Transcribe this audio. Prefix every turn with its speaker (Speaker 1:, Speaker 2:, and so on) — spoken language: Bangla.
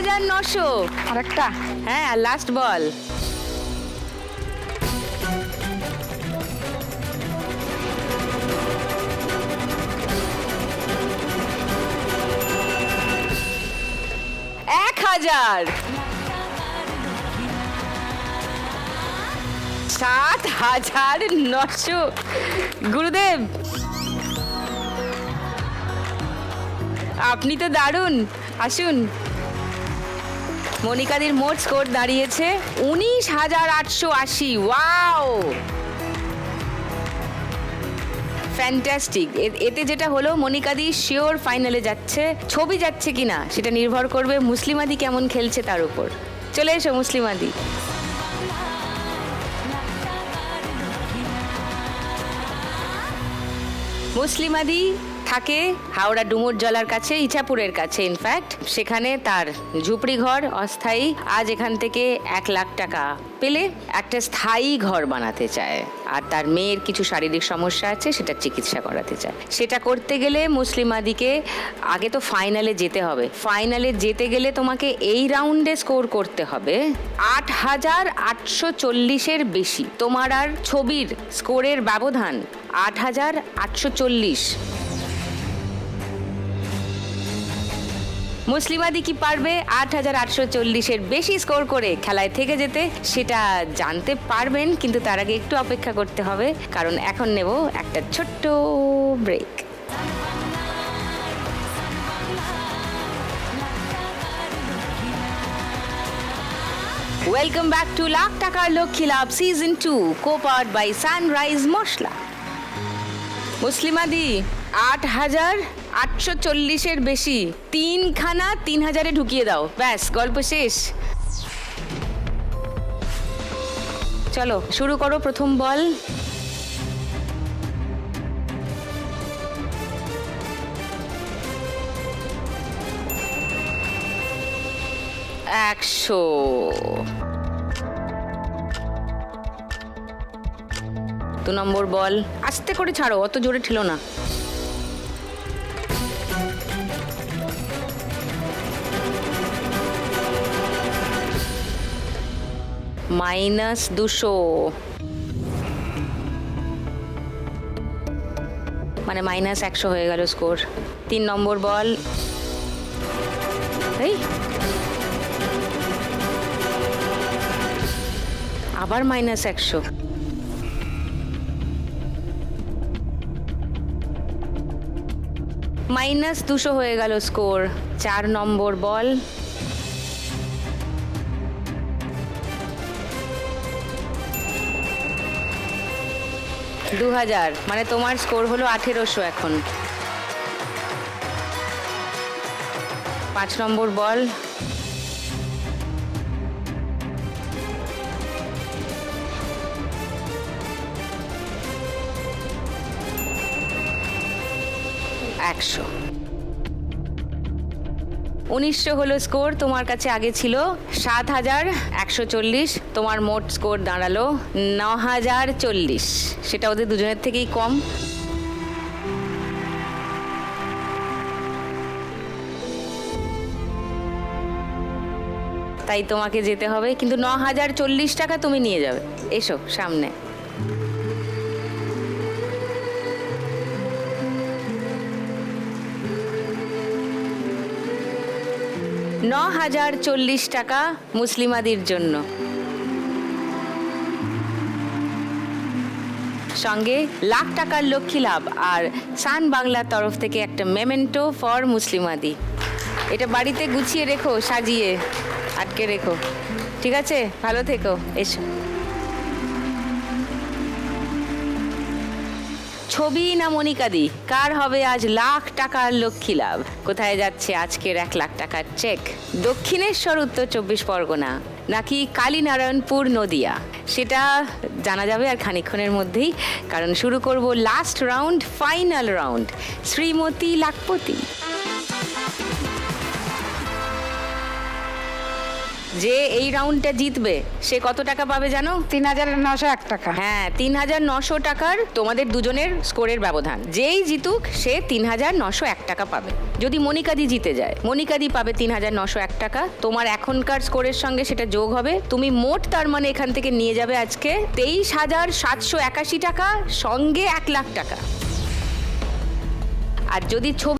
Speaker 1: 9,900।
Speaker 2: আরেকটা।
Speaker 1: হ্যাঁ, লাস্ট বল। এক 1,000। 7,900। গুরুদেব, আপনি তো দারুণ। আসুন। মনিকাদির মোট স্কোর দাঁড়িয়েছে 19,880। Wow, fantastic. এতে যেটা হলো, মনিকাদি শিওর ফাইনালে যাচ্ছে। ছবি যাচ্ছে কিনা সেটা নির্ভর করবে মুসলিমাদি কেমন খেলছে তার উপর। চলে এসো মুসলিমাদি। মুসলিমাদি থাকে হাওড়া ডুমুর জলার কাছে, ইছাপুরের কাছে। ইনফ্যাক্ট সেখানে তার ঝুপড়ি ঘর অস্থায়ী। আজ এখান থেকে 1,00,000 টাকা পেলে একটা স্থায়ী ঘর বানাতে চায়। আর তার মেয়ের কিছু শারীরিক সমস্যা আছে, সেটা চিকিৎসা করাতে চায়। সেটা করতে গেলে মুসলিমাদিকে আগে তো ফাইনালে যেতে হবে। ফাইনালে যেতে গেলে তোমাকে এই রাউন্ডে স্কোর করতে হবে 8,840-এর বেশি। তোমার আর ছবির স্কোরের ব্যবধান 8,840। মুসলিমাদি কি পারবে 8,840-এর বেশি স্কোর করে খেলায় থেকে যেতে? সেটা জানতে পারবেন, কিন্তু তার আগে একটু অপেক্ষা করতে হবে, কারণ এখন নেব একটা ছোট্ট break. Welcome back to lakh টাকার লক্ষ্মী লাভ season 2, co-powered by Sunrise masala. মুসলিমাদি 8,840-এর বেশি, 3খানা 3,000-এ ঢুকিয়ে দাও। ব্যাস, গল্প শেষ। চলো শুরু করো প্রথম বল। একশো। দু নম্বর বল। আস্তে করে ছাড়ো, অত জোরে ঠেলো না। -200, মানে -100 হয়ে গেল স্কোর। 3 নম্বর বল। এই আবার -100। -200 হয়ে গেল স্কোর। 4 নম্বর বল। $2,000, মানে তোমার স্কোর হলো 1,800 এখন। 5 নম্বর বল। $100। 1900 হলো স্কোর। তোমার কাছে আগে ছিল 7,140। তোমার মোট স্কোর দাঁড়ালো 9,040। সেটা ওদের দুজনের থেকেই কম। তাই তোমাকে যেতে হবে, কিন্তু 9,040 টাকা তুমি নিয়ে যাবে। এসো সামনে। $9,040 টাকা মুসলিমাদির জন্য। সঙ্গে লাখ টাকার লক্ষ্মী লাভ আর সান বাংলার তরফ থেকে একটা মেমেন্টো ফর মুসলিমাদি। এটা বাড়িতে গুছিয়ে রেখো, সাজিয়ে আটকে রেখো। ঠিক আছে, ভালো থেকো। এসো। ছবি না মনিকাদি, কার হবে আজ লাখ টাকার লক্ষ্মী লাভ? কোথায় যাচ্ছে আজকের 1,00,000 টাকার চেক? দক্ষিণেশ্বর, উত্তর 24 পরগনা, নাকি কালীনারায়ণপুর, নদিয়া? সেটা জানা যাবে আর খানিকক্ষণের মধ্যেই, কারণ শুরু করব last round, final round, Shrimati lakhpati. যে এই রাউন্ডটা জিতবে সে কত টাকা পাবে জানো?
Speaker 2: 3,901 টাকা।
Speaker 1: হ্যাঁ, 3,900 টাকার তোমাদের দুজনের স্কোরের ব্যবধান। যেই জিতুক সে 3,901 টাকা পাবে। যদি মনিকাদি জিতে যায়, মনিকাদি পাবে 3,901 টাকা। তোমার এখনকার স্কোরের সঙ্গে সেটা যোগ হবে। তুমি মোট তার মানে এখান থেকে নিয়ে যাবে আজকে 23,781 টাকা, সঙ্গে 1 লাখ টাকা। আর যদি ছবি